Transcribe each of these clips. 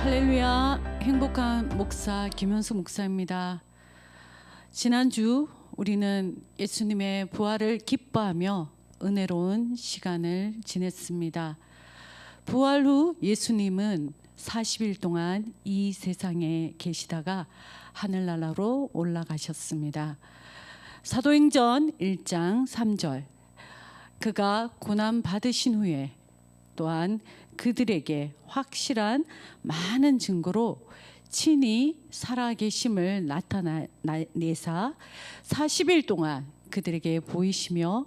할렐루야, 행복한 목사 김현수 목사입니다. 지난주 우리는 예수님의 부활을 기뻐하며 은혜로운 시간을 지냈습니다. 부활 후 예수님은 40일 동안 이 세상에 계시다가 하늘나라로 올라가셨습니다. 사도행전 1장 3절, 그가 고난 받으신 후에 또한 그들에게 확실한 많은 증거로 친히 살아계심을 나타내사 40일 동안 그들에게 보이시며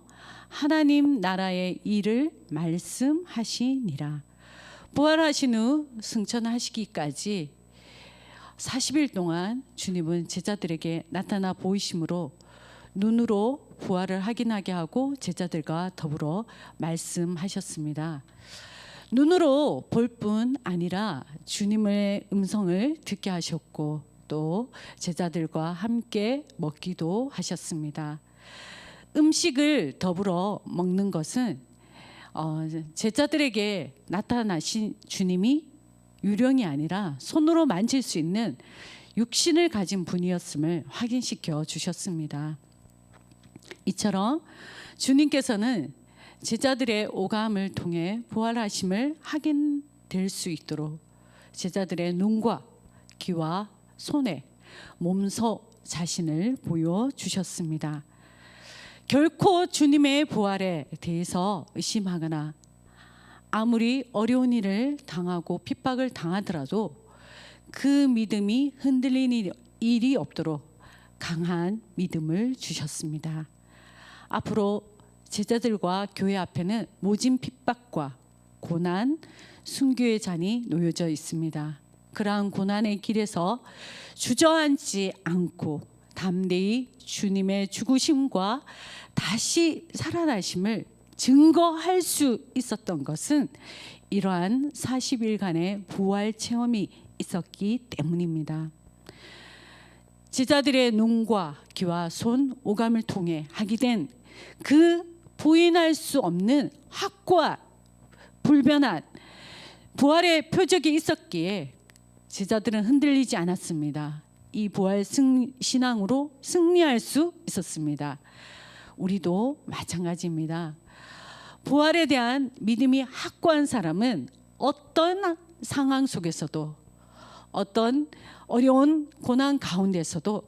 하나님 나라의 일을 말씀하시니라. 부활하신 후 승천하시기까지 40일 동안 주님은 제자들에게 나타나 보이심으로 눈으로 부활을 확인하게 하고 제자들과 더불어 말씀하셨습니다. 눈으로 볼 뿐 아니라 주님의 음성을 듣게 하셨고 또 제자들과 함께 먹기도 하셨습니다. 음식을 더불어 먹는 것은 제자들에게 나타나신 주님이 유령이 아니라 손으로 만질 수 있는 육신을 가진 분이었음을 확인시켜 주셨습니다. 이처럼 주님께서는 제자들의 오감을 통해 부활하심을 확인될 수 있도록 제자들의 눈과 귀와 손에 몸소 자신을 보여주셨습니다. 결코 주님의 부활에 대해서 의심하거나 아무리 어려운 일을 당하고 핍박을 당하더라도 그 믿음이 흔들리는 일이 없도록 강한 믿음을 주셨습니다. 앞으로 제자들과 교회 앞에는 모진 핍박과 고난, 순교의 잔이 놓여져 있습니다. 그러한 고난의 길에서 주저앉지 않고 담대히 주님의 죽으심과 다시 살아나심을 증거할 수 있었던 것은 이러한 40일간의 부활 체험이 있었기 때문입니다. 제자들의 눈과 귀와 손, 오감을 통해 하게 된 그 부인할 수 없는 확고한 불변한 부활의 표적이 있었기에 제자들은 흔들리지 않았습니다. 이 부활 신앙으로 승리할 수 있었습니다. 우리도 마찬가지입니다. 부활에 대한 믿음이 확고한 사람은 어떤 상황 속에서도 어떤 어려운 고난 가운데서도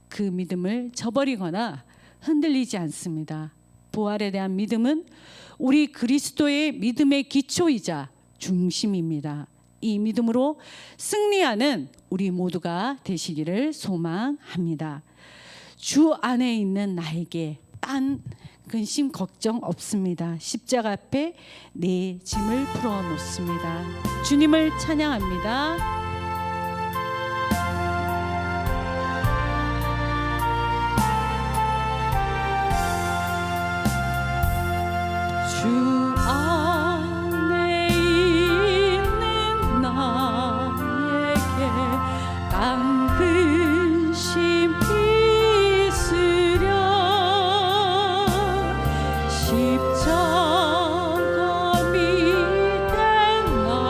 그 믿음을 저버리거나 흔들리지 않습니다. 부활에 대한 믿음은 우리 그리스도의 믿음의 기초이자 중심입니다. 이 믿음으로 승리하는 우리 모두가 되시기를 소망합니다. 주 안에 있는 나에게 딴 근심 걱정 없습니다. 십자가 앞에 내 짐을 풀어놓습니다. 주님을 찬양합니다. 주 안에 있는 나에게 딴 근심 있으랴. 십자가 밑에 나가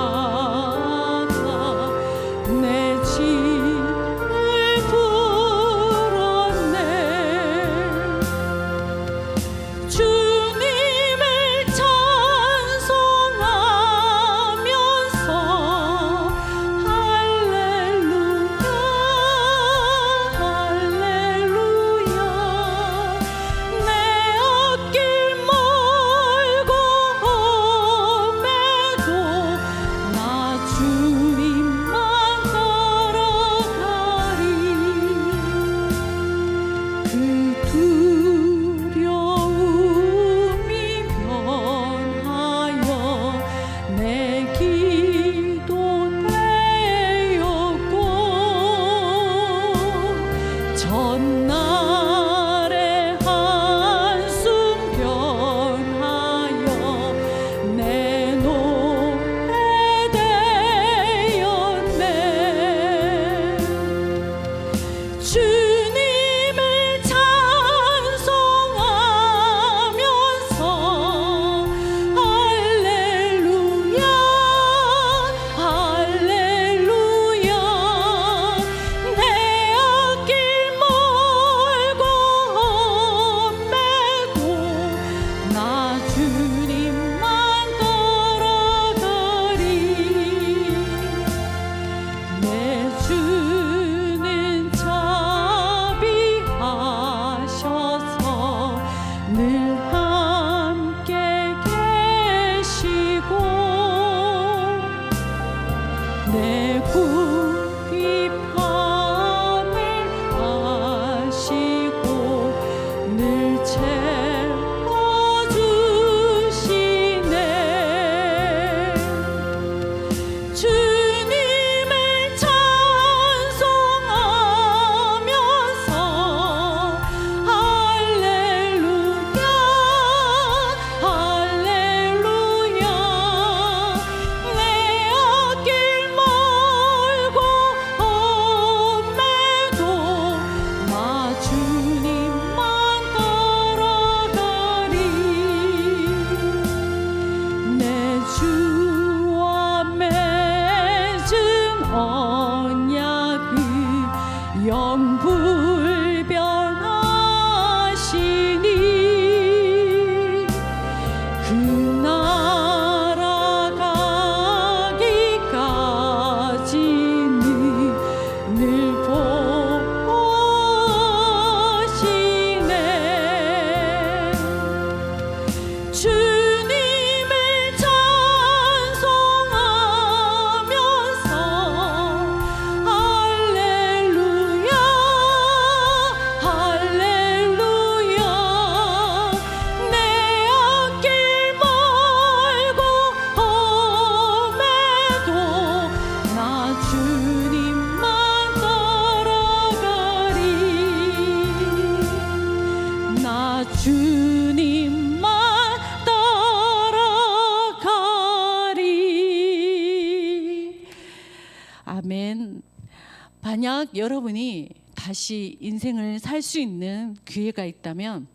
만약 여러분이 다시 인생을 살 수 있는 기회가 있다면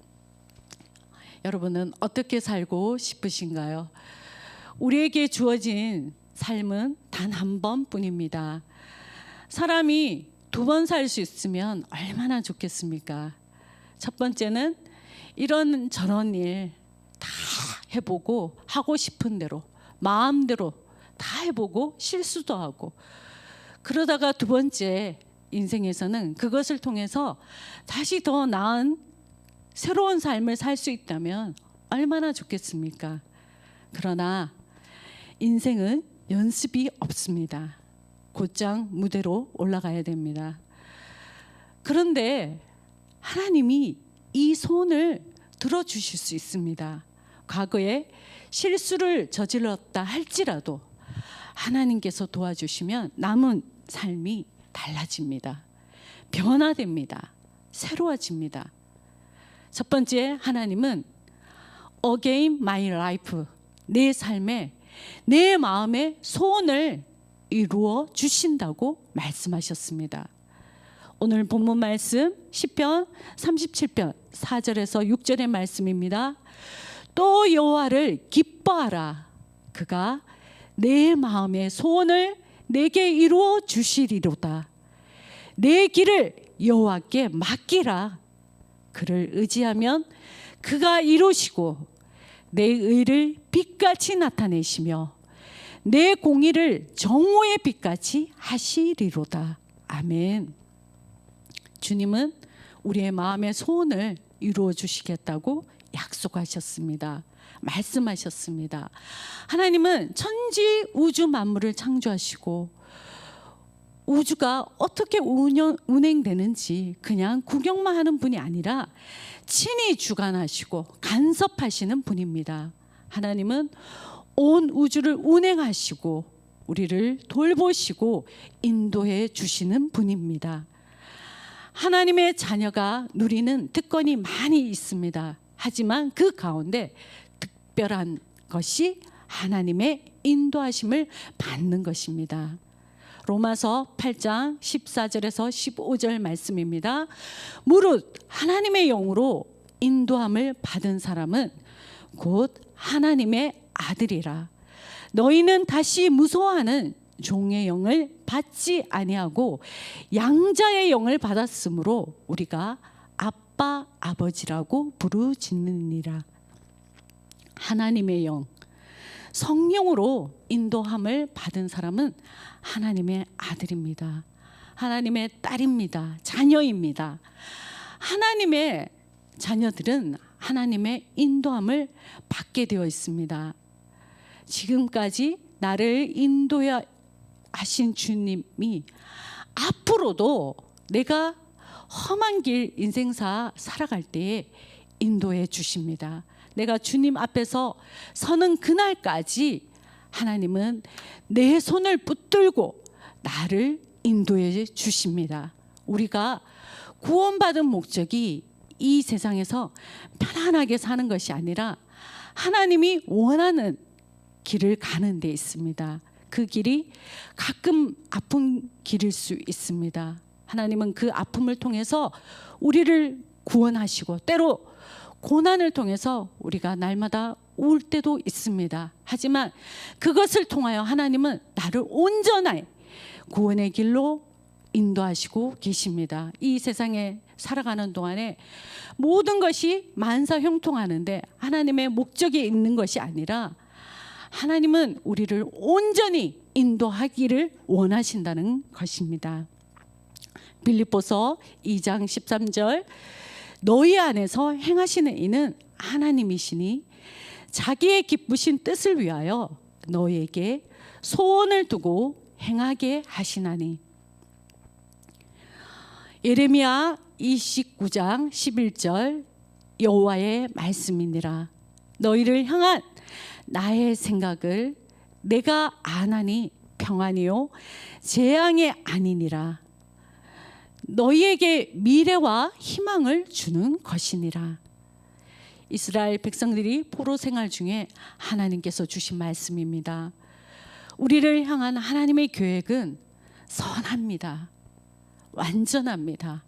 여러분은 어떻게 살고 싶으신가요? 우리에게 주어진 삶은 단 한 번뿐입니다. 사람이 2번 살 수 있으면 얼마나 좋겠습니까? 첫 번째는 이런 저런 일 다 해보고 하고 싶은 대로 마음대로 다 해보고 실수도 하고, 그러다가 2번째 인생에서는 그것을 통해서 다시 더 나은 새로운 삶을 살 수 있다면 얼마나 좋겠습니까? 그러나 인생은 연습이 없습니다. 곧장 무대로 올라가야 됩니다. 그런데 하나님이 이 소원을 들어주실 수 있습니다. 과거에 실수를 저질렀다 할지라도 하나님께서 도와주시면 남은 삶이 달라집니다. 변화됩니다. 새로워집니다. 첫 번째, 하나님은 Again my life, 내 삶에 내 마음의 소원을 이루어 주신다고 말씀하셨습니다. 오늘 본문 말씀 시편 37편 4절에서 6절의 말씀입니다. 또 여호와를 기뻐하라. 그가 내 마음의 소원을 내게 이루어 주시리로다. 내 길을 여호와께 맡기라. 그를 의지하면 그가 이루시고 내 의를 빛같이 나타내시며 내 공의를 정오의 빛같이 하시리로다. 아멘. 주님은 우리의 마음의 소원을 이루어 주시겠다고 약속하셨습니다. 말씀하셨습니다. 하나님은 천지 우주 만물을 창조하시고 우주가 어떻게 운행되는지 그냥 구경만 하는 분이 아니라 친히 주관하시고 간섭하시는 분입니다. 하나님은 온 우주를 운행하시고 우리를 돌보시고 인도해 주시는 분입니다. 하나님의 자녀가 누리는 특권이 많이 있습니다. 하지만 그 가운데 특별한 것이 하나님의 인도하심을 받는 것입니다. 로마서 8장 14절에서 15절 말씀입니다. 무릇 하나님의 영으로 인도함을 받은 사람은 곧 하나님의 아들이라. 너희는 다시 무서워하는 종의 영을 받지 아니하고 양자의 영을 받았으므로 우리가 아빠 아버지라고 부르짖느니라. 하나님의 영, 성령으로 인도함을 받은 사람은 하나님의 아들입니다. 하나님의 딸입니다. 자녀입니다. 하나님의 자녀들은 하나님의 인도함을 받게 되어 있습니다. 지금까지 나를 인도해 하신 주님이 앞으로도 내가 험한 길 인생사 살아갈 때에 인도해 주십니다. 내가 주님 앞에서 서는 그날까지 하나님은 내 손을 붙들고 나를 인도해 주십니다. 우리가 구원받은 목적이 이 세상에서 편안하게 사는 것이 아니라 하나님이 원하는 길을 가는 데 있습니다. 그 길이 가끔 아픈 길일 수 있습니다. 하나님은 그 아픔을 통해서 우리를 구원하시고 때로 고난을 통해서 우리가 날마다 울 때도 있습니다. 하지만 그것을 통하여 하나님은 나를 온전히 구원의 길로 인도하시고 계십니다. 이 세상에 살아가는 동안에 모든 것이 만사형통하는데 하나님의 목적이 있는 것이 아니라 하나님은 우리를 온전히 인도하기를 원하신다는 것입니다. 빌립보서 2장 13절 너희 안에서 행하시는 이는 하나님이시니 자기의 기쁘신 뜻을 위하여 너희에게 소원을 두고 행하게 하시나니. 예레미야 29장 11절 여호와의 말씀이니라. 너희를 향한 나의 생각을 내가 아나니 평안이요 재앙이 아니니라. 너희에게 미래와 희망을 주는 것이니라. 이스라엘 백성들이 포로 생활 중에 하나님께서 주신 말씀입니다. 우리를 향한 하나님의 계획은 선합니다. 완전합니다.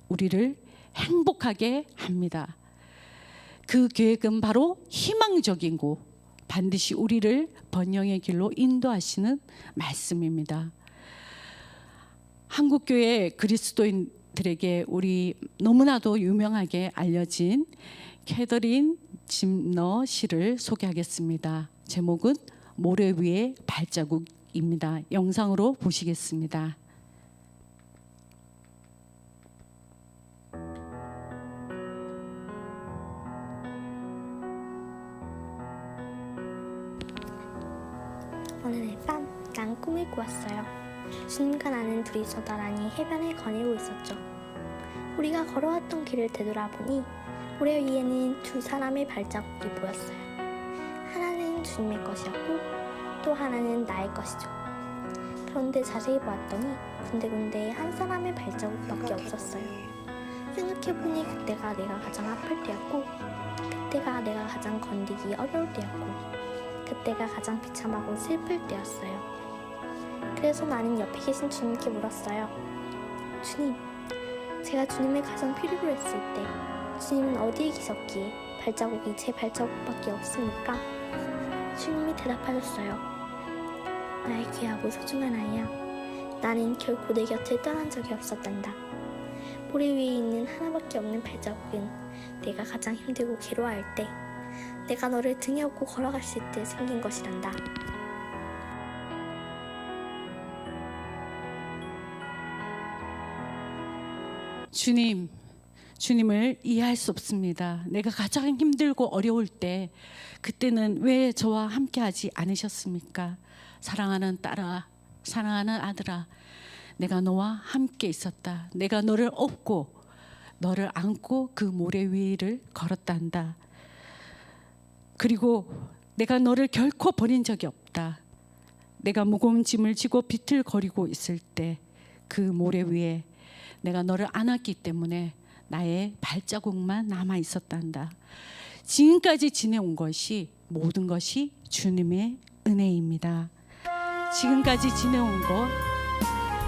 우리를 행복하게 합니다. 그 계획은 바로 희망적이고 반드시 우리를 번영의 길로 인도하시는 말씀입니다. 한국교회 그리스도인들에게 우리 너무나도 유명하게 알려진 캐더린 짐너 시를 소개하겠습니다. 제목은 모래 위의 발자국입니다. 영상으로 보시겠습니다. 어느 날 밤, 난 꿈을 꾸었어요. 주님과 나는 둘이서 나란히 해변을 거닐고 있었죠. 우리가 걸어왔던 길을 되돌아보니 모래 위에는 두 사람의 발자국이 보였어요. 하나는 주님의 것이었고 또 하나는 나의 것이죠. 그런데 자세히 보았더니 군데군데 한 사람의 발자국밖에 없었어요. 생각해보니 그때가 내가 가장 아플 때였고, 그때가 내가 가장 건드기 어려울 때였고, 그때가 가장 비참하고 슬플 때였어요. 그래서 나는 옆에 계신 주님께 물었어요. 주님, 제가 주님을 가장 필요로 했을 때 주님은 어디에 계셨기에 발자국이 제 발자국밖에 없습니까? 주님이 대답하셨어요. 나의 귀하고 소중한 아이야, 나는 결코 내 곁을 떠난 적이 없었단다. 모래 위에 있는 하나밖에 없는 발자국은 내가 가장 힘들고 괴로워할 때, 내가 너를 등에 업고 걸어갔을 때 생긴 것이란다. 주님을 이해할 수 없습니다. 내가 가장 힘들고 어려울 때 그때는 왜 저와 함께하지 않으셨습니까? 사랑하는 딸아, 사랑하는 아들아, 내가 너와 함께 있었다. 내가 너를 업고 너를 안고 그 모래 위를 걸었단다. 그리고 내가 너를 결코 버린 적이 없다. 내가 무거운 짐을 지고 비틀거리고 있을 때 그 모래 위에 내가 너를 안았기 때문에 나의 발자국만 남아 있었단다. 지금까지 지내온 것이 모든 것이 주님의 은혜입니다. 지금까지 지내온 것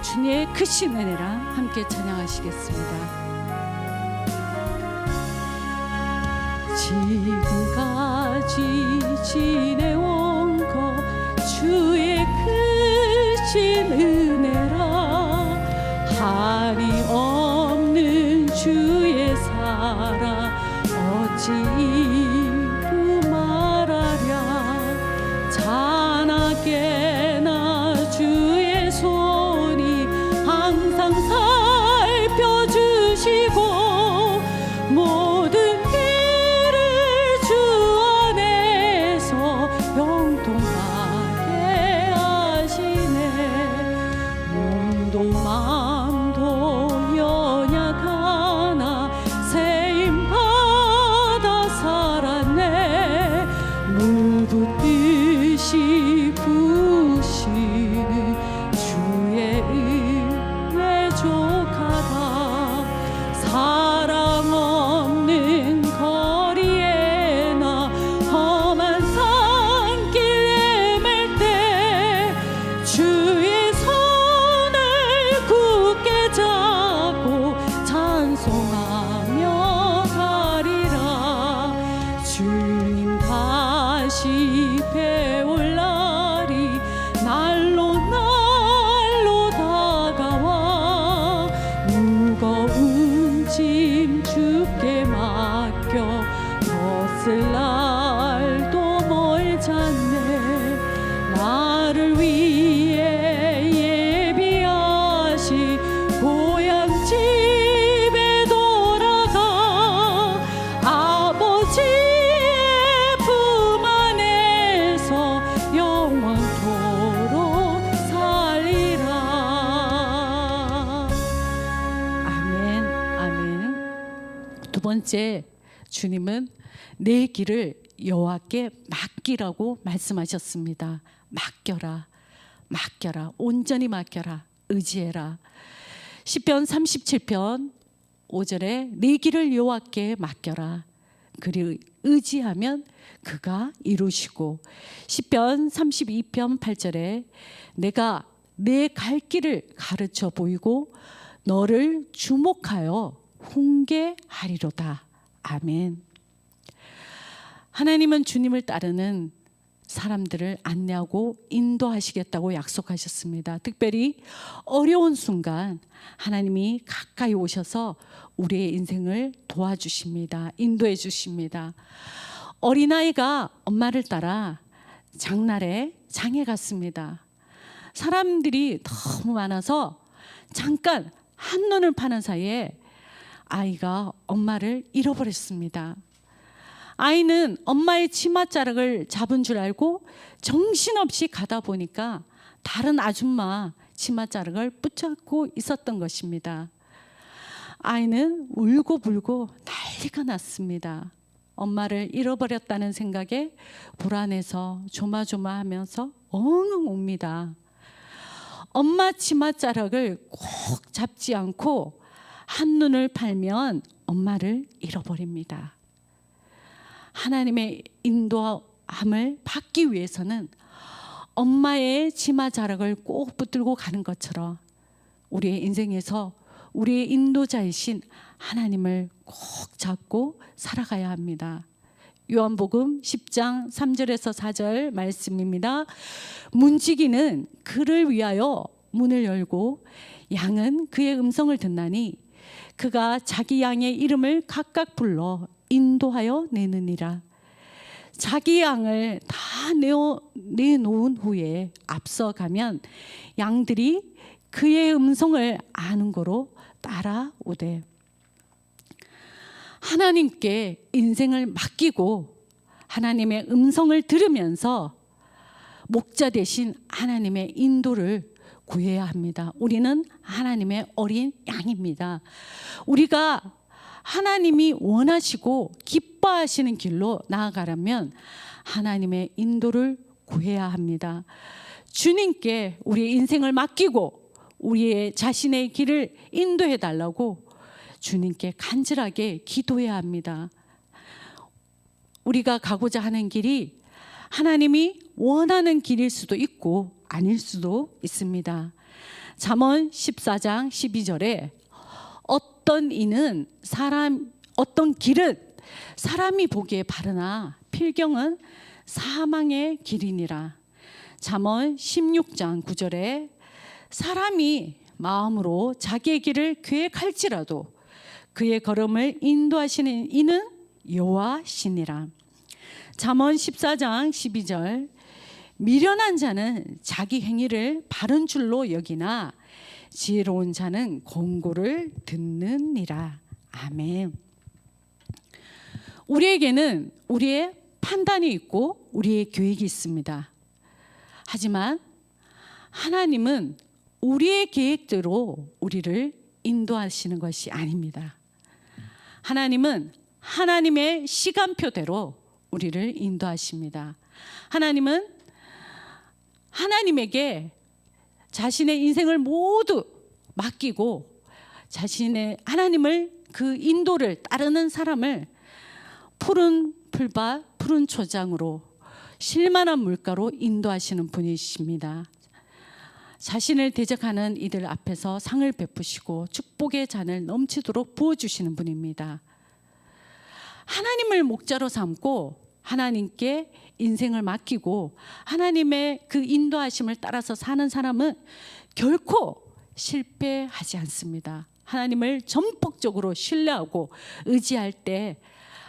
주님의 크신 은혜라 함께 찬양하시겠습니다. 지금까지 지내온 것 주의 크신 은혜라. 한이 없는 주의 사랑 어찌 이루 말하랴. 찬하게나 주의 손이 항상 살펴주시고 모든 길을 주 안에서 영통하게 하시네. 몸도 마음도 연약하나 세임받아 살았네. 무붓듯이 부으시는 주의 은혜 족하다. 사랑 없는 거리에나 험한 산길 헤맬 때 주의 손을 굳게 잡고 찬송하며 가리라. 주님 다시 배울 날이 날로 다가와. 무거운 짐 주께 맡겨 벗을 날도 멀잖네. 나를 위해 예비하신 고향 집에 돌아가 아버지의 품 안에서 영원토록 살리라. 아멘, 아멘. 두 번째, 주님은 내 길을 여호와께 맡기라고 말씀하셨습니다. 맡겨라, 맡겨라, 온전히 맡겨라, 의지해라. 시편 37편 5절에 내 길을 여호와께 맡겨라. 그리 의지하면 그가 이루시고, 시편 32편 8절에 내가 내 갈 길을 가르쳐 보이고 너를 주목하여 훈계하리로다. 아멘. 하나님은 주님을 따르는 사람들을 안내하고 인도하시겠다고 약속하셨습니다. 특별히 어려운 순간 하나님이 가까이 오셔서 우리의 인생을 도와주십니다. 인도해 주십니다. 어린아이가 엄마를 따라 장날에 장에 갔습니다. 사람들이 너무 많아서 잠깐 한눈을 파는 사이에 아이가 엄마를 잃어버렸습니다. 아이는 엄마의 치맛자락을 잡은 줄 알고 정신없이 가다 보니까 다른 아줌마 치맛자락을 붙잡고 있었던 것입니다. 아이는 울고불고 난리가 났습니다. 엄마를 잃어버렸다는 생각에 불안해서 조마조마하면서 엉엉 웁니다. 엄마 치맛자락을 꼭 잡지 않고 한눈을 팔면 엄마를 잃어버립니다. 하나님의 인도함을 받기 위해서는 엄마의 치마자락을 꼭 붙들고 가는 것처럼 우리의 인생에서 우리의 인도자이신 하나님을 꼭 잡고 살아가야 합니다. 요한복음 10장 3절에서 4절 말씀입니다. 문지기는 그를 위하여 문을 열고 양은 그의 음성을 듣나니 그가 자기 양의 이름을 각각 불러 인도하여 내느니라. 자기 양을 다 내놓은 후에 앞서가면 양들이 그의 음성을 아는 거로 따라오되, 하나님께 인생을 맡기고 하나님의 음성을 들으면서 목자 대신 하나님의 인도를 구해야 합니다. 우리는 하나님의 어린 양입니다. 우리가 하나님이 원하시고 기뻐하시는 길로 나아가려면 하나님의 인도를 구해야 합니다. 주님께 우리의 인생을 맡기고 우리의 자신의 길을 인도해 달라고 주님께 간절하게 기도해야 합니다. 우리가 가고자 하는 길이 하나님이 원하는 길일 수도 있고 아닐 수도 있습니다. 잠언 14장 12절에 어떤 길은 사람이 보기에 바르나 필경은 사망의 길이니라. 잠언 16장 9절에 사람이 마음으로 자기의 길을 계획할지라도 그의 걸음을 인도하시는 이는 여호와시니라. 잠언 14장 12절 미련한 자는 자기 행위를 바른 줄로 여기나 지혜로운 자는 권고를 듣느니라. 아멘. 우리에게는 우리의 판단이 있고 우리의 계획이 있습니다. 하지만 하나님은 우리의 계획대로 우리를 인도하시는 것이 아닙니다. 하나님은 하나님의 시간표대로 우리를 인도하십니다. 하나님은 하나님에게 자신의 인생을 모두 맡기고 하나님을 그 인도를 따르는 사람을 푸른 풀밭 푸른 초장으로 실만한 물가로 인도하시는 분이십니다. 자신을 대적하는 이들 앞에서 상을 베푸시고 축복의 잔을 넘치도록 부어주시는 분입니다. 하나님을 목자로 삼고 하나님께 인생을 맡기고 하나님의 그 인도하심을 따라서 사는 사람은 결코 실패하지 않습니다. 하나님을 전폭적으로 신뢰하고 의지할 때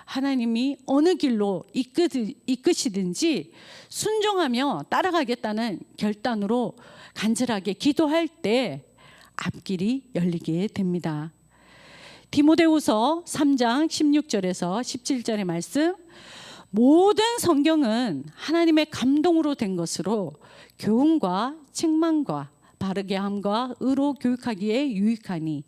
하나님이 어느 길로 이끄시든지 순종하며 따라가겠다는 결단으로 간절하게 기도할 때 앞길이 열리게 됩니다. 디모데후서 3장 16절에서 17절의 말씀, 모든 성경은 하나님의 감동으로 된 것으로 교훈과 책망과 바르게 함과 의로 교육하기에 유익하니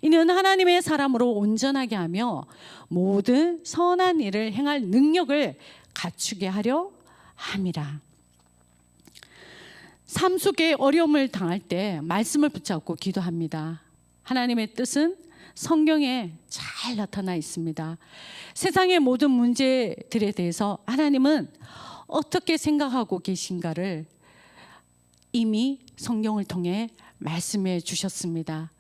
이는 하나님의 사람으로 온전하게 하며 모든 선한 일을 행할 능력을 갖추게 하려 함이라. 삶 속에 어려움을 당할 때 말씀을 붙잡고 기도합니다. 하나님의 뜻은 성경에 잘 나타나 있습니다. 세상의 모든 문제들에 대해서 하나님은 어떻게 생각하고 계신가를 이미 성경을 통해 말씀해 주셨습니다.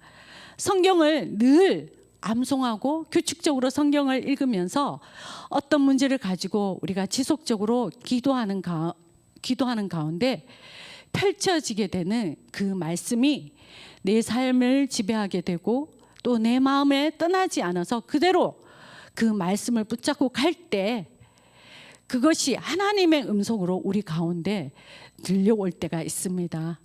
성경을 늘 암송하고 규칙적으로 성경을 읽으면서 어떤 문제를 가지고 우리가 지속적으로 기도하는 가운데 펼쳐지게 되는 그 말씀이 내 삶을 지배하게 되고 또 내 마음에 떠나지 않아서 그대로 그 말씀을 붙잡고 갈 때 그것이 하나님의 음성으로 우리 가운데 들려올 때가 있습니다.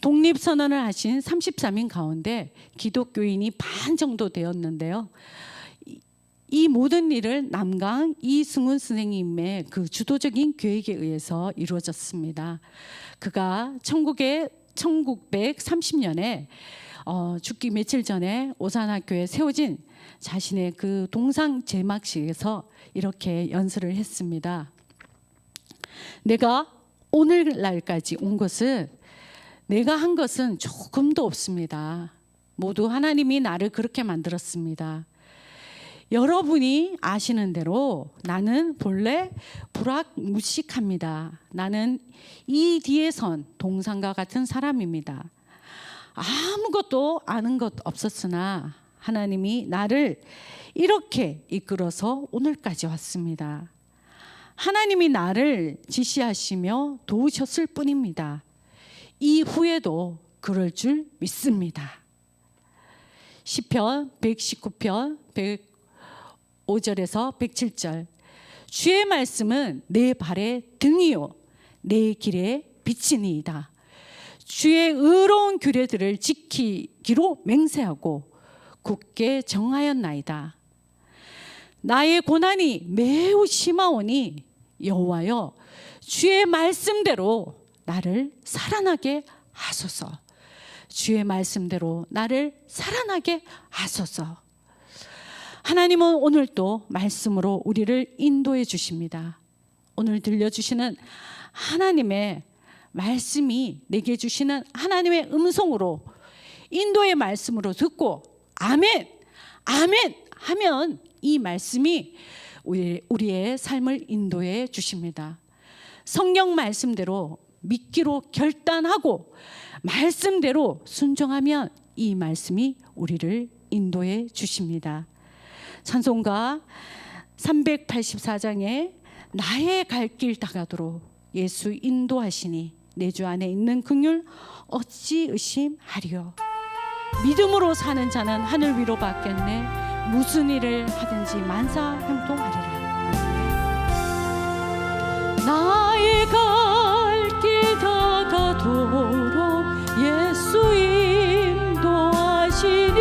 독립선언을 하신 33인 가운데 기독교인이 반 정도 되었는데요. 이 모든 일을 남강 이승훈 선생님의 그 주도적인 계획에 의해서 이루어졌습니다. 그가 1930년에 죽기 며칠 전에 오산학교에 세워진 자신의 그 동상 제막식에서 이렇게 연설을 했습니다. 내가 오늘날까지 온 것은 내가 한 것은 조금도 없습니다. 모두 하나님이 나를 그렇게 만들었습니다. 여러분이 아시는 대로 나는 본래 불악무식합니다. 나는 이 뒤에 선 동상과 같은 사람입니다. 아무것도 아는 것 없었으나 하나님이 나를 이렇게 이끌어서 오늘까지 왔습니다. 하나님이 나를 지시하시며 도우셨을 뿐입니다. 이후에도 그럴 줄 믿습니다. 시편 119편 105절에서 107절 주의 말씀은 내 발의 등이요 내 길의 빛이니이다. 주의 의로운 규례들을 지키기로 맹세하고 굳게 정하였나이다. 나의 고난이 매우 심하오니 여호와여 주의 말씀대로 나를 살아나게 하소서. 주의 말씀대로 나를 살아나게 하소서. 하나님은 오늘 또 말씀으로 우리를 인도해 주십니다. 오늘 들려주시는 하나님의 말씀이 내게 주시는 하나님의 음성으로 인도의 말씀으로 듣고 아멘, 아멘 하면 이 말씀이 우리의 삶을 인도해 주십니다. 성경 말씀대로 믿기로 결단하고 말씀대로 순종하면 이 말씀이 우리를 인도해 주십니다. 찬송가 384장에 나의 갈 길 다가도록 예수 인도하시니 내 주 안에 있는 긍휼 어찌 의심하리요. 믿음으로 사는 자는 하늘 위로 받겠네. 무슨 일을 하든지 만사 형통하리라. 나의 갈 길 다가도록 예수 인도하시니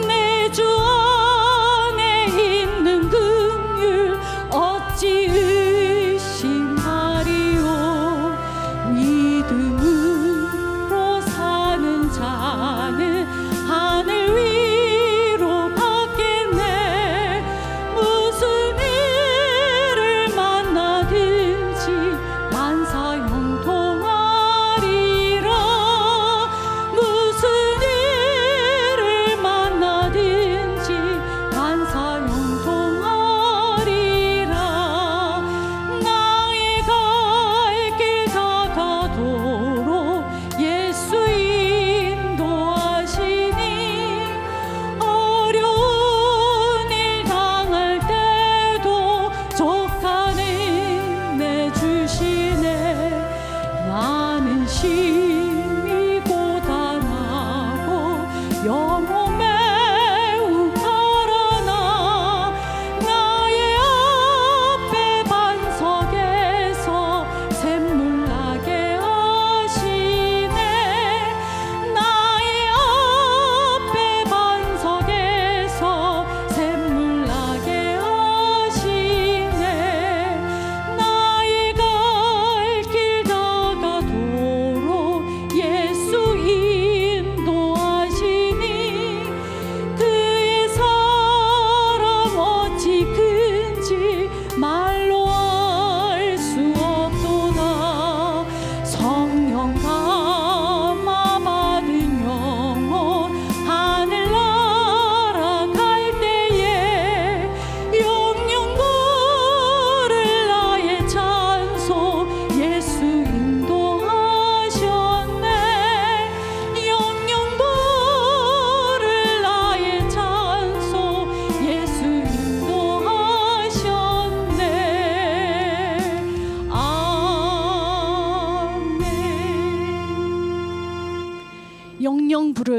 내 주 안에 있는 긍휼 어찌 의심하리요. 믿음으로 사는 자는 하늘 위로 받겠네. 무슨 일을 만나든지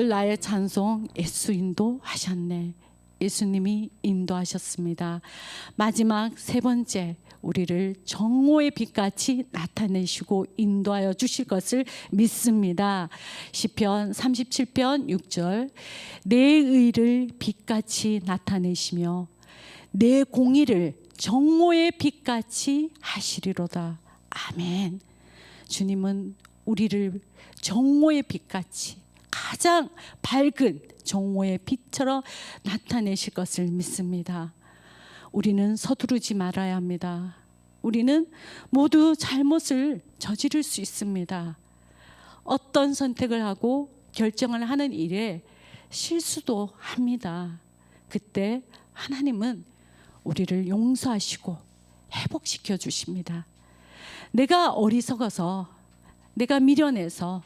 오늘 나의 찬송 예수 인도하셨네. 예수님이 인도하셨습니다. 마지막 세 번째, 우리를 정오의 빛같이 나타내시고 인도하여 주실 것을 믿습니다. 시편 37편 6절, 내 의를 빛같이 나타내시며 내 공의를 정오의 빛같이 하시리로다. 아멘. 주님은 우리를 정오의 빛같이 가장 밝은 정오의 빛처럼 나타내실 것을 믿습니다. 우리는 서두르지 말아야 합니다. 우리는 모두 잘못을 저지를 수 있습니다. 어떤 선택을 하고 결정을 하는 일에 실수도 합니다. 그때 하나님은 우리를 용서하시고 회복시켜 주십니다. 내가 어리석어서, 내가 미련해서,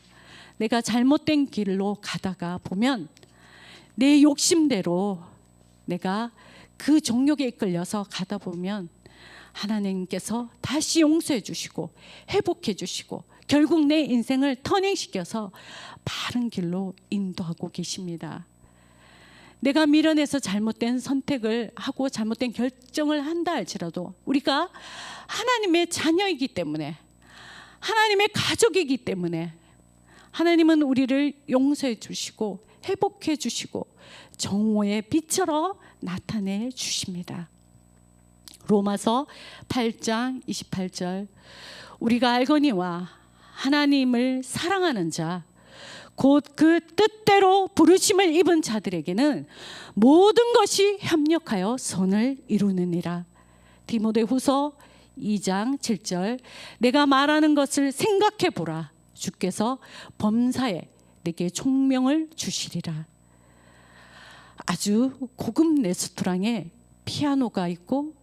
내가 잘못된 길로 가다가 보면 내 욕심대로 내가 그 정욕에 이끌려서 가다 보면 하나님께서 다시 용서해 주시고 회복해 주시고 결국 내 인생을 터닝시켜서 바른 길로 인도하고 계십니다. 내가 미련해서 잘못된 선택을 하고 잘못된 결정을 한다 할지라도 우리가 하나님의 자녀이기 때문에, 하나님의 가족이기 때문에 하나님은 우리를 용서해 주시고 회복해 주시고 정오의 빛처럼 나타내 주십니다. 로마서 8장 28절, 우리가 알거니와 하나님을 사랑하는 자 곧 그 뜻대로 부르심을 입은 자들에게는 모든 것이 협력하여 선을 이루느니라. 디모데후서 2장 7절, 내가 말하는 것을 생각해 보라. 주께서 범사에 내게 총명을 주시리라. 아주 고급 레스토랑에 피아노가 있고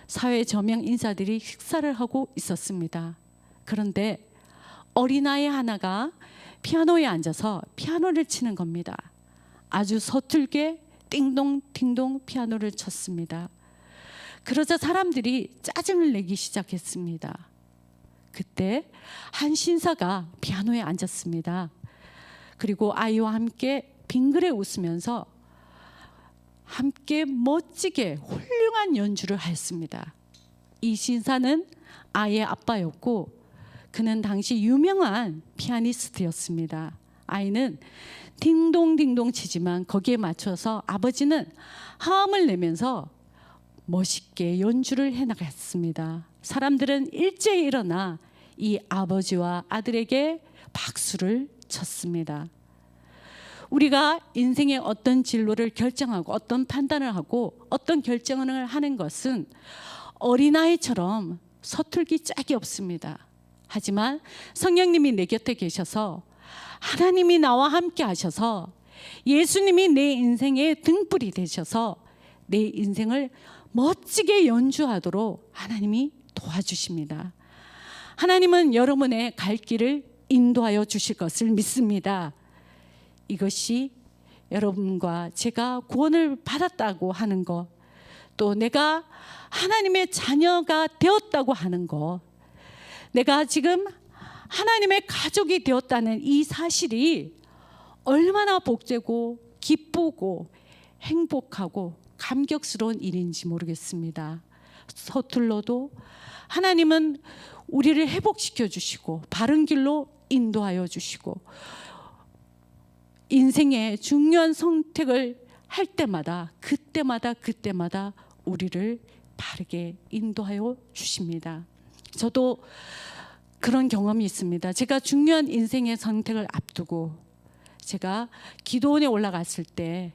사회 저명 인사들이 식사를 하고 있었습니다. 그런데 어린아이 하나가 피아노에 앉아서 피아노를 치는 겁니다. 아주 서툴게 띵동띵동 피아노를 쳤습니다. 그러자 사람들이 짜증을 내기 시작했습니다. 그때 한 신사가 피아노에 앉았습니다. 그리고 아이와 함께 빙그레 웃으면서 함께 멋지게 훌륭한 연주를 하였습니다. 이 신사는 아이의 아빠였고 그는 당시 유명한 피아니스트였습니다. 아이는 딩동딩동 치지만 거기에 맞춰서 아버지는 하음을 내면서 멋있게 연주를 해나갔습니다. 사람들은 일제히 일어나 이 아버지와 아들에게 박수를 쳤습니다. 우리가 인생의 어떤 진로를 결정하고 어떤 판단을 하고 어떤 결정을 하는 것은 어린아이처럼 서툴기 짝이 없습니다. 하지만 성령님이 내 곁에 계셔서 하나님이 나와 함께 하셔서 예수님이 내 인생의 등불이 되셔서 내 인생을 멋지게 연주하도록 하나님이 도와주십니다. 하나님은 여러분의 갈 길을 인도하여 주실 것을 믿습니다. 이것이 여러분과 제가 구원을 받았다고 하는 것, 또 내가 하나님의 자녀가 되었다고 하는 것, 내가 지금 하나님의 가족이 되었다는 이 사실이 얼마나 복되고 기쁘고 행복하고 감격스러운 일인지 모르겠습니다. 서툴러도 하나님은 우리를 회복시켜 주시고 바른 길로 인도하여 주시고 인생의 중요한 선택을 할 때마다 그때마다 우리를 바르게 인도하여 주십니다. 저도 그런 경험이 있습니다. 제가 중요한 인생의 선택을 앞두고 제가 기도원에 올라갔을 때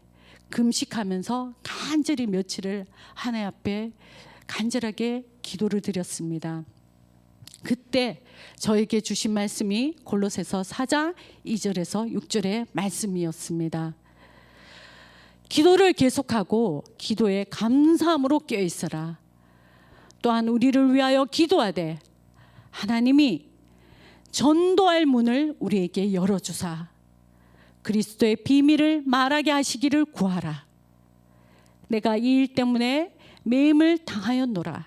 금식하면서 간절히 며칠을 하나님 앞에 간절하게 기도를 드렸습니다. 그때 저에게 주신 말씀이 골로새서 4장 2절에서 6절의 말씀이었습니다. 기도를 계속하고 기도에 감사함으로 깨어 있어라. 또한 우리를 위하여 기도하되 하나님이 전도할 문을 우리에게 열어주사 그리스도의 비밀을 말하게 하시기를 구하라. 내가 이 일 때문에 매임을 당하였노라.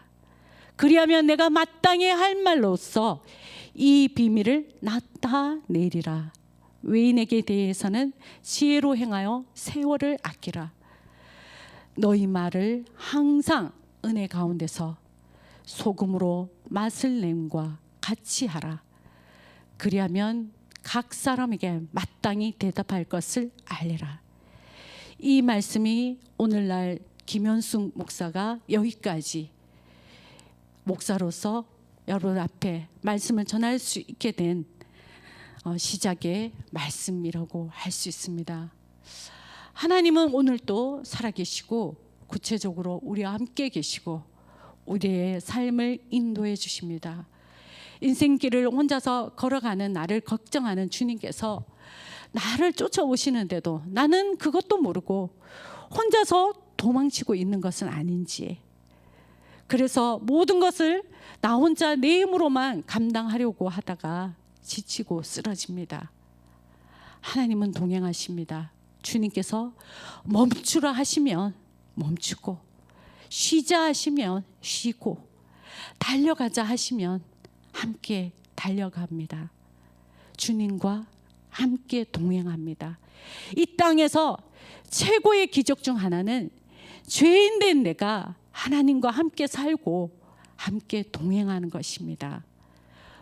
그리하면 내가 마땅히 할 말로써 이 비밀을 나타내리라. 외인에게 대해서는 지혜로 행하여 세월을 아끼라. 너희 말을 항상 은혜 가운데서 소금으로 맛을 냄과 같이 하라. 그리하면 각 사람에게 마땅히 대답할 것을 알리라. 이 말씀이 오늘날 김현숙 목사가 여기까지 목사로서 여러분 앞에 말씀을 전할 수 있게 된 시작의 말씀이라고 할 수 있습니다. 하나님은 오늘도 살아계시고 구체적으로 우리와 함께 계시고 우리의 삶을 인도해 주십니다. 인생길을 혼자서 걸어가는 나를 걱정하는 주님께서 나를 쫓아오시는데도 나는 그것도 모르고 혼자서 도망치고 있는 것은 아닌지, 그래서 모든 것을 나 혼자 내 힘으로만 감당하려고 하다가 지치고 쓰러집니다. 하나님은 동행하십니다. 주님께서 멈추라 하시면 멈추고, 쉬자 하시면 쉬고, 달려가자 하시면 함께 달려갑니다. 주님과 함께 동행합니다. 이 땅에서 최고의 기적 중 하나는 죄인된 내가 하나님과 함께 살고 함께 동행하는 것입니다.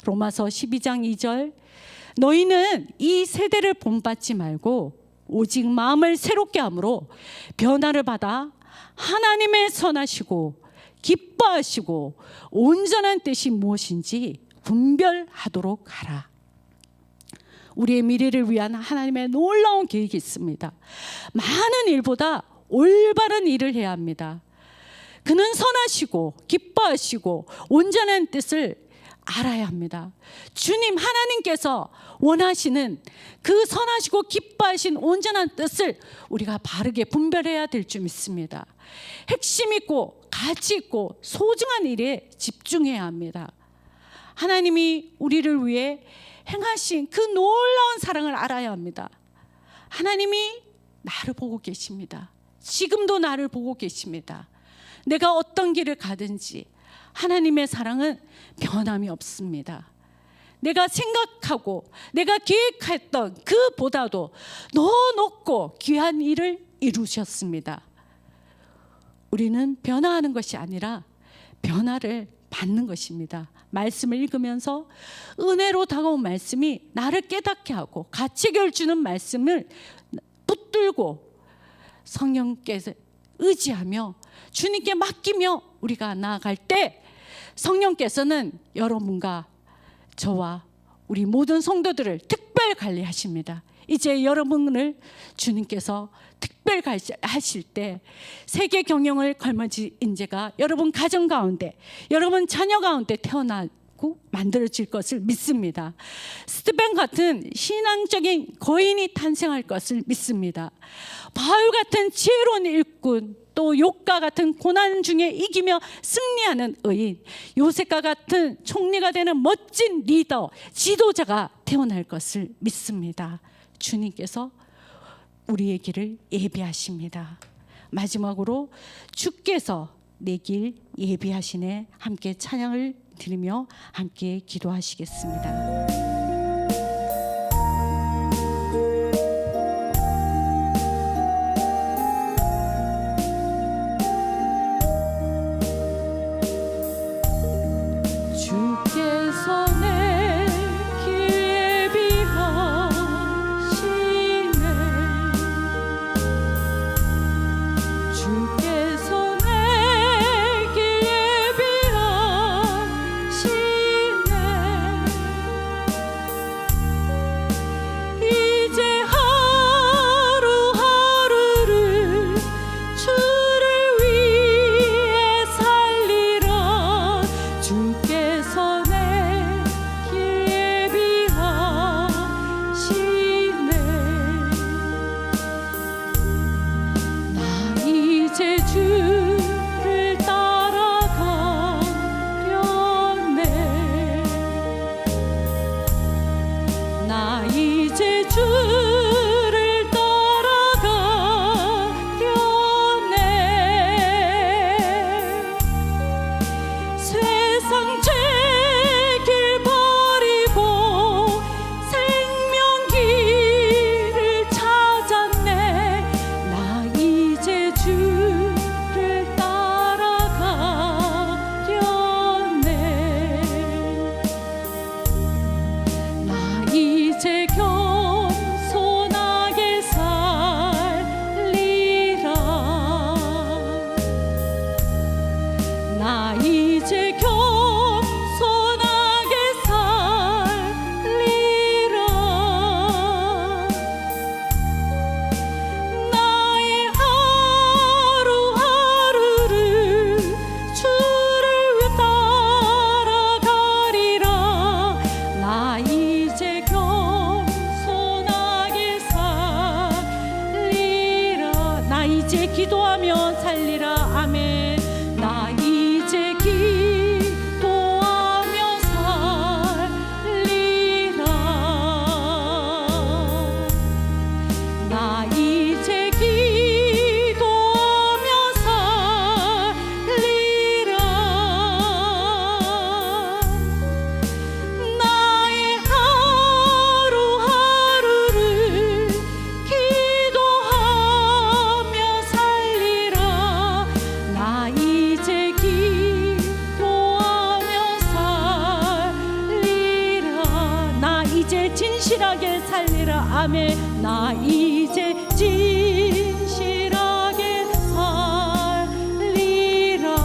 로마서 12장 2절, 너희는 이 세대를 본받지 말고 오직 마음을 새롭게 함으로 변화를 받아 하나님의 선하시고 기뻐하시고 온전한 뜻이 무엇인지 분별하도록 하라. 우리의 미래를 위한 하나님의 놀라운 계획이 있습니다. 많은 일보다 올바른 일을 해야 합니다. 그는 선하시고 기뻐하시고 온전한 뜻을 알아야 합니다. 주님 하나님께서 원하시는 그 선하시고 기뻐하신 온전한 뜻을 우리가 바르게 분별해야 될 줄 믿습니다. 핵심 있고 가치 있고 소중한 일에 집중해야 합니다. 하나님이 우리를 위해 행하신 그 놀라운 사랑을 알아야 합니다. 하나님이 나를 보고 계십니다. 지금도 나를 보고 계십니다. 내가 어떤 길을 가든지 하나님의 사랑은 변함이 없습니다. 내가 생각하고 내가 계획했던 그보다도 더 높고 귀한 일을 이루셨습니다. 우리는 변화하는 것이 아니라 변화를 받는 것입니다. 말씀을 읽으면서 은혜로 다가온 말씀이 나를 깨닫게 하고 가치를 주는 말씀을 붙들고 성령께서 의지하며 주님께 맡기며 우리가 나아갈 때 성령께서는 여러분과 저와 우리 모든 성도들을 특별 관리하십니다. 이제 여러분을 주님께서 특별 관리하실 때 세계 경영을 걸머질 인재가 여러분 가정 가운데, 여러분 자녀 가운데 태어나고 만들어질 것을 믿습니다. 스테반 같은 신앙적인 거인이 탄생할 것을 믿습니다. 바울 같은 지혜로운 일꾼, 또 욥과 같은 고난 중에 이기며 승리하는 의인, 요셉과 같은 총리가 되는 멋진 리더, 지도자가 태어날 것을 믿습니다. 주님께서 우리의 길을 예비하십니다. 마지막으로 주께서 내 길 예비하시네, 함께 찬양을 드리며 함께 기도하시겠습니다. 나 이제 겸손하게 살리라. 나의 하루하루를 주를 따라가리라. 나 이제 겸손하게 살리라. 나 이제 기도하며 살리라. 아멘. 나 이제 기도하며 살리라. 나 이제 기도하며 살리라. 나의 하루하루를 기도하며 살리라. 나 이제 기도하며 살리라. 나 이제 진실하게 살리라. 아멘. 나 이제 진실하게 살리라.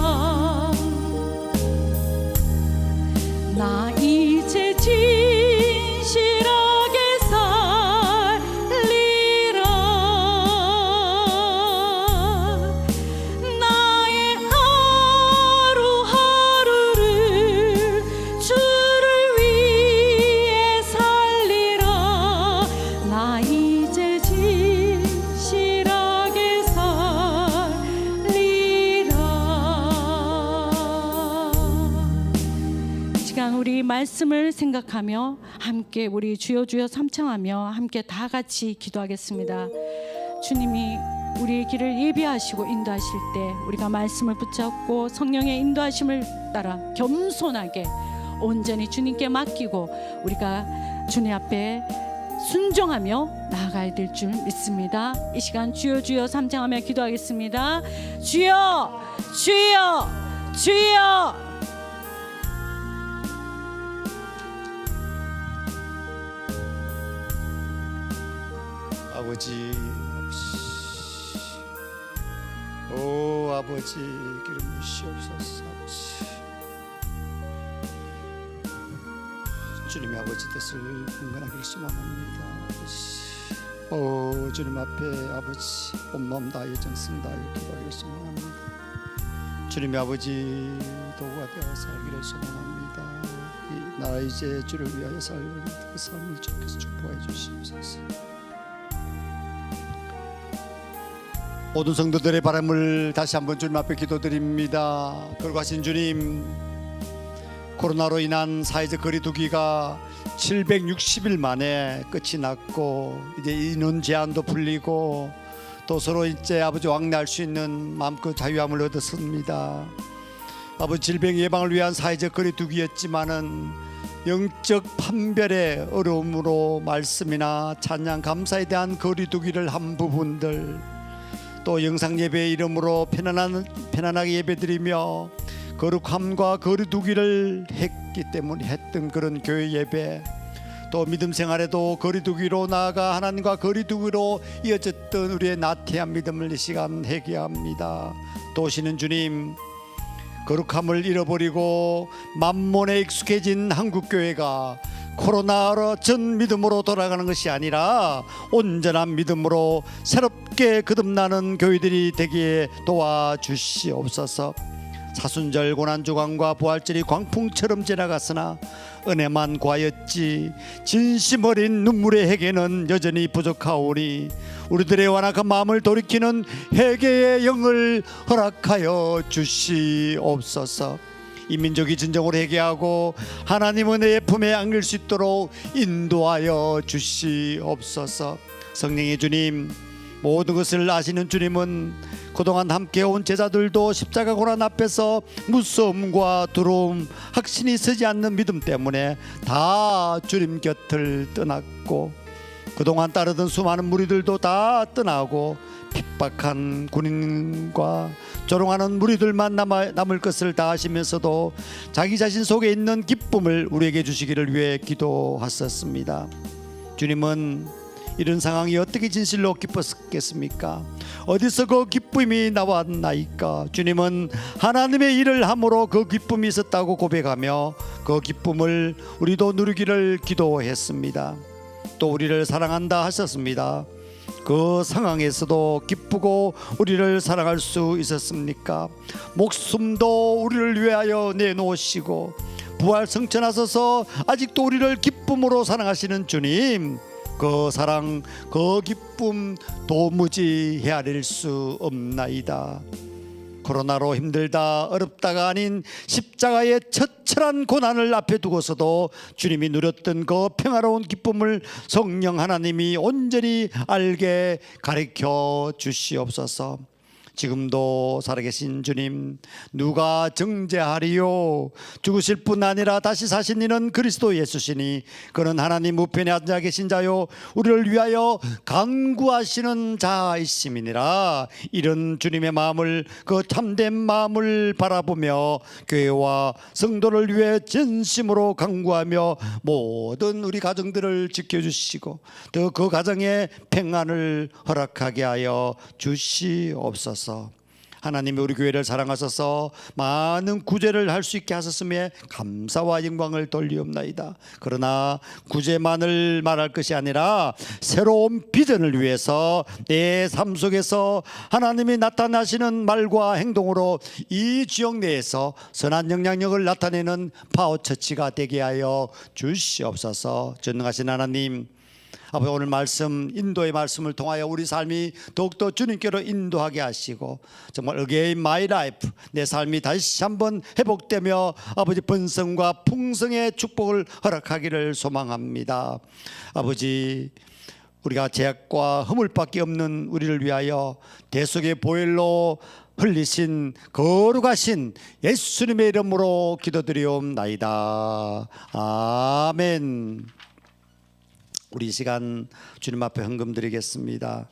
나 이제 진실하게 살리라. 나의 하루하루를 주를 위해 살리라. 나 이제 진실하게 살리라. 이 시간 우리 말씀을 생각하며 함께 우리 주여 주여 삼창하며 함께 다 같이 기도하겠습니다. 주님이 우리의 길을 예비하시고 인도하실 때 우리가 말씀을 붙잡고 성령의 인도하심을 따라 겸손하게 온전히 주님께 맡기고 우리가 주님 앞에 순종하며 나아가야 될 줄 믿습니다. 이 시간 주여 주여 삼창하며 기도하겠습니다. 주여 주여 주여. 아버지, 오 아버지, 기름 부으시옵소서. 아버지, 주님의 아버지 뜻을 분간하길 소망합니다. 아버지, 오 주님 앞에 아버지 온마음 다하여 정성 다하여 기도하길 소망합니다. 주님의 아버지 도구가 되어 살기를 소망합니다. 이 나라 이제 주를 위하여 살는 그 삶을 주께서 축복해 주시옵소서. 모든 성도들의 바람을 다시 한번 주님 앞에 기도드립니다. 거룩하신 주님, 코로나로 인한 사회적 거리두기가 760일 만에 끝이 났고 이제 인원 제한도 풀리고 또 서로 이제 아버지 왕래할 수 있는 마음껏 자유함을 얻었습니다. 아버지, 질병 예방을 위한 사회적 거리두기였지만은 영적 판별의 어려움으로 말씀이나 찬양 감사에 대한 거리두기를 한 부분들, 또 영상 예배의 이름으로 편안하게 예배드리며 거룩함과 거리두기를 했기 때문에 했던 그런 교회 예배, 또 믿음 생활에도 거리두기로 나아가 하나님과 거리두기로 이어졌던 우리의 나태한 믿음을 이 시간 회개합니다. 도우시는 주님, 거룩함을 잃어버리고 만몬에 익숙해진 한국교회가 코로나로 전 믿음으로 돌아가는 것이 아니라 온전한 믿음으로 새롭게 거듭나는 교회들이 되기에 도와주시옵소서. 사순절 고난주간과 부활절이 광풍처럼 지나갔으나 은혜만 과였지 진심 어린 눈물의 회개는 여전히 부족하오니 우리들의 완악한 마음을 돌이키는 회개의 영을 허락하여 주시옵소서. 이 민족이 진정으로 회개하고 하나님 은혜의 품에 안길 수 있도록 인도하여 주시옵소서. 성령의 주님, 모든 것을 아시는 주님은 그동안 함께 온 제자들도 십자가 고난 앞에서 무서움과 두려움, 확신이 서지 않는 믿음 때문에 다 주님 곁을 떠났고, 그동안 따르던 수많은 무리들도 다 떠나고 핍박한 군인과 조롱하는 무리들만 남을 것을 다 아시면서도 자기 자신 속에 있는 기쁨을 우리에게 주시기를 위해 기도하셨습니다. 주님은 이런 상황이 어떻게 진실로 기뻤겠습니까? 어디서 그 기쁨이 나왔나이까? 주님은 하나님의 일을 함으로 그 기쁨이 있었다고 고백하며 그 기쁨을 우리도 누리기를 기도했습니다. 또 우리를 사랑한다 하셨습니다. 그 상황에서도 기쁘고 우리를 사랑할 수 있었습니까? 목숨도 우리를 위하여 내놓으시고 부활 성천하셔서 아직도 우리를 기쁨으로 사랑하시는 주님, 그 사랑, 그 기쁨 도무지 헤아릴 수 없나이다. 코로나로 힘들다 어렵다가 아닌 십자가의 처절한 고난을 앞에 두고서도 주님이 누렸던 그 평화로운 기쁨을 성령 하나님이 온전히 알게 가르쳐 주시옵소서. 지금도 살아계신 주님, 누가 정죄하리요? 죽으실 뿐 아니라 다시 사신 이는 그리스도 예수시니 그는 하나님 우편에 앉아 계신 자요 우리를 위하여 간구하시는 자이심이니라. 이런 주님의 마음을, 그 참된 마음을 바라보며 교회와 성도를 위해 진심으로 간구하며 모든 우리 가정들을 지켜주시고 또 그 가정에 평안을 허락하게 하여 주시옵소서. 하나님이 우리 교회를 사랑하셔서 많은 구제를 할 수 있게 하셨음에 감사와 영광을 돌리옵나이다. 그러나 구제만을 말할 것이 아니라 새로운 비전을 위해서 내 삶 속에서 하나님이 나타나시는 말과 행동으로 이 지역 내에서 선한 영향력을 나타내는 파워처치가 되게 하여 주시옵소서. 전능하신 하나님, 아버지, 오늘 말씀, 인도의 말씀을 통하여 우리 삶이 더욱더 주님께로 인도하게 하시고 정말 again my life, 내 삶이 다시 한번 회복되며 아버지 번성과 풍성의 축복을 허락하기를 소망합니다. 아버지, 우리가 죄악과 허물밖에 없는 우리를 위하여 대속의 보혈로 흘리신 거룩하신 예수님의 이름으로 기도드리옵나이다. 아멘. 우리 이 시간 주님 앞에 헌금 드리겠습니다.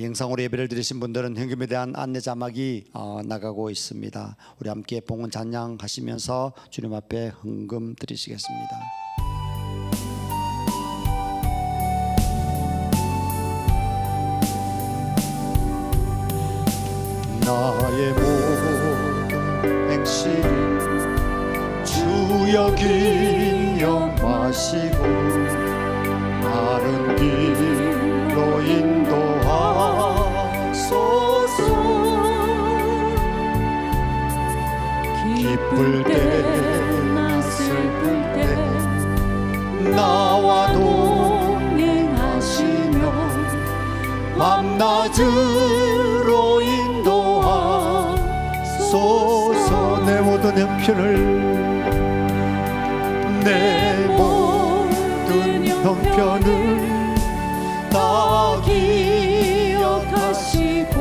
영상으로 예배를 드리신 분들은 헌금에 대한 안내 자막이 나가고 있습니다. 우리 함께 봉헌 찬양하시면서 주님 앞에 헌금 드리시겠습니다. 나의 모든 행실 주여 기념하시고 바른 길로 인도하소서. 기쁠 때나 슬플 때 나와 동행하시며 밤낮으로 인도하소서. 내 모든 형편을, 내 모든 형편을 다 기억하시고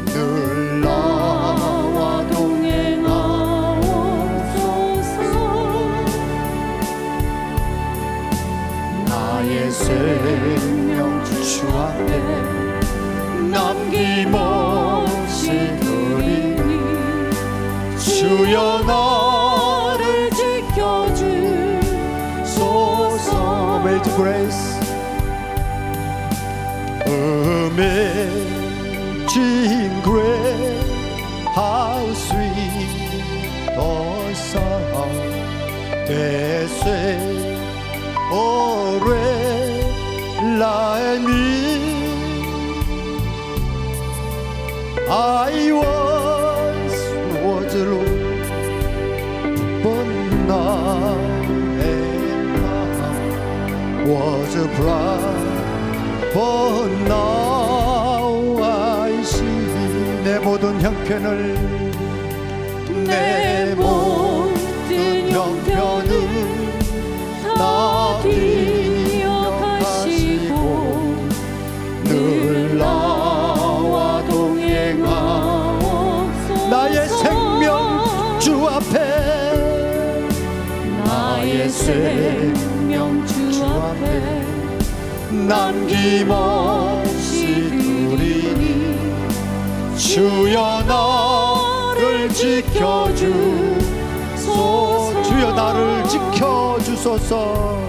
늘 나와 동행하옵소서. 나의 생명 주 앞에 남김없이 드리니 주여 나를 지켜주소서. With grace, amazing grace, how sweet the sound that saved a wretch like me. I once was lost, but now was a blind, but now I see. 내 모든 형편을, 내 모든 형편을 다 기억하시고 늘 나와 동행하옵소서. 나의 생명 주 앞에, 나의 생명 주 앞에 남김없이 드리니 주여 나를 지켜주소서. 주여 나를 지켜주소서.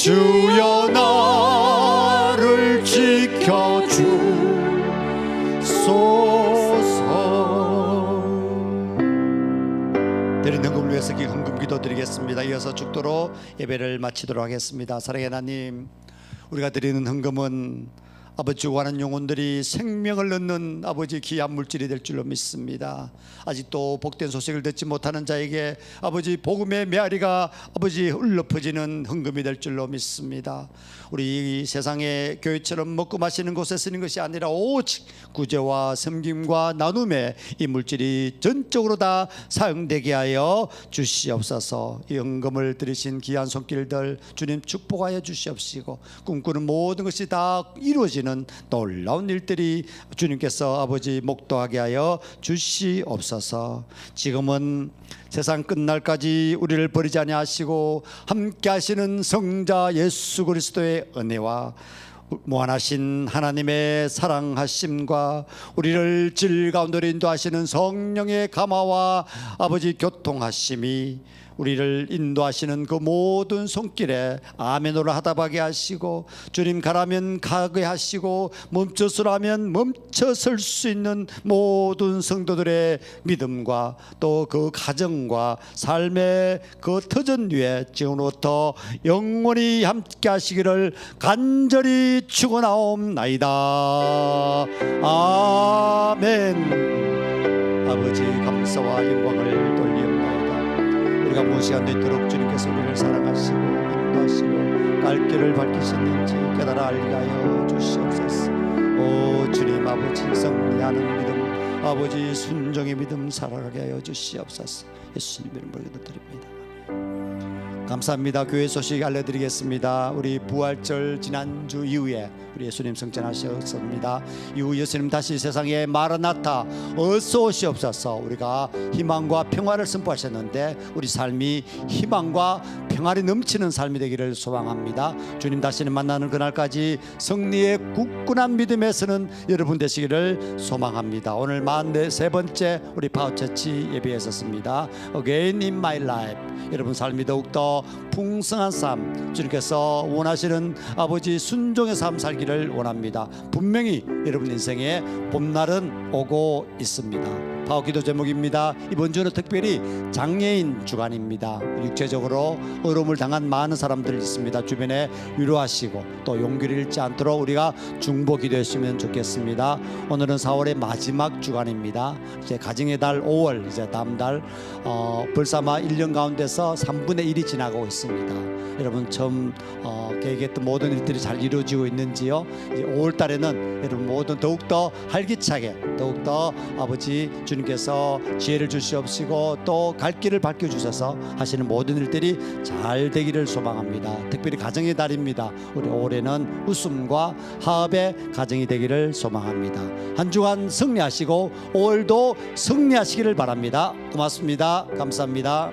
주여 나를 지켜주소서. 드린 헌금을 위해서 헌금 기도드리겠습니다. 이어서 죽도록 예배를 마치도록 하겠습니다. 사랑의 하나님, 우리가 드리는 헌금은 아버지 구하는 영혼들이 생명을 얻는 아버지 귀한 물질이 될 줄로 믿습니다. 아직도 복된 소식을 듣지 못하는 자에게 아버지 복음의 메아리가 아버지 흘러 퍼지는 헌금이 될 줄로 믿습니다. 우리 이 세상의 교회처럼 먹고 마시는 곳에 쓰는 것이 아니라 오직 구제와 섬김과 나눔에 이 물질이 전적으로 다 사용되게 하여 주시옵소서. 이 헌금을 들으신 귀한 손길들 주님 축복하여 주시옵시고, 꿈꾸는 모든 것이 다 이루어지는 놀라운 일들이 주님께서 아버지 목도하게 하여 주시옵소서. 지금은 세상 끝날까지 우리를 버리지 아니하시고 함께 하시는 성자 예수 그리스도의 은혜와 무한하신 하나님의 사랑하심과 우리를 질 가운데로 인도하시는 성령의 감화와 아버지 교통하심이 우리를 인도하시는 그 모든 손길에 아멘으로 하답하게 하시고, 주님 가라면 가게 하시고 멈춰서라면 멈춰설 수 있는 모든 성도들의 믿음과 또 그 가정과 삶의 그 터전 위에 지금부터 영원히 함께 하시기를 간절히 축원하옵나이다. 아멘. 아버지 감사와 영광을 돌리옵나이다. 우리가 무시한 되도록 주님께서 우리를 사랑하시고 인도하시고 갈 길을 밝히셨는지 깨달아 알게 하여 주시옵소서. 오 주님 아버지, 승리하는 믿음, 아버지 순종의 믿음 살아가게 하여 주시옵소서. 예수님 이름으로 기도드립니다. 감사합니다. 교회 소식 알려드리겠습니다. 우리 부활절 지난주 이후에 우리 예수님 승천하셨습니다. 이후 예수님 다시 세상에 마라나타 어서 오시옵소서. 우리가 희망과 평화를 선포하셨는데 우리 삶이 희망과 평화를 넘치는 삶이 되기를 소망합니다. 주님 다시는 만나는 그날까지 승리의 굳건한 믿음에 서는 여러분 되시기를 소망합니다. 오늘 43번째 우리 파워처치 예배에 섰습니다. Again in my life. 여러분 삶이 더욱더 풍성한 삶, 주님께서 원하시는 아버지 순종의 삶 살기를 원합니다. 분명히 여러분 인생에 봄날은 오고 있습니다. 파워기도 제목입니다. 이번 주는 특별히 장애인 주간입니다. 육체적으로 어려움을 당한 많은 사람들 있습니다. 주변에 위로하시고 또 용기를 잃지 않도록 우리가 중보 기도했으면 좋겠습니다. 오늘은 4월의 마지막 주간입니다. 이제 가정의 달 5월, 이제 다음 달 벌써마 1년 가운데서 3분의 1이 지나고 있습니다. 여러분 처음 계획했던 모든 일들이 잘 이루어지고 있는지요? 이제 5월 달에는 여러분 모든 더욱더 활기차게, 더욱더 아버지 주님께서 지혜를 주시옵시고 또 갈 길을 밝혀주셔서 하시는 모든 일들이 잘 되기를 소망합니다. 특별히 가정의 달입니다. 우리 올해는 웃음과 화합의 가정이 되기를 소망합니다. 한 주간 승리하시고 5월도 승리하시기를 바랍니다. 고맙습니다. 감사합니다.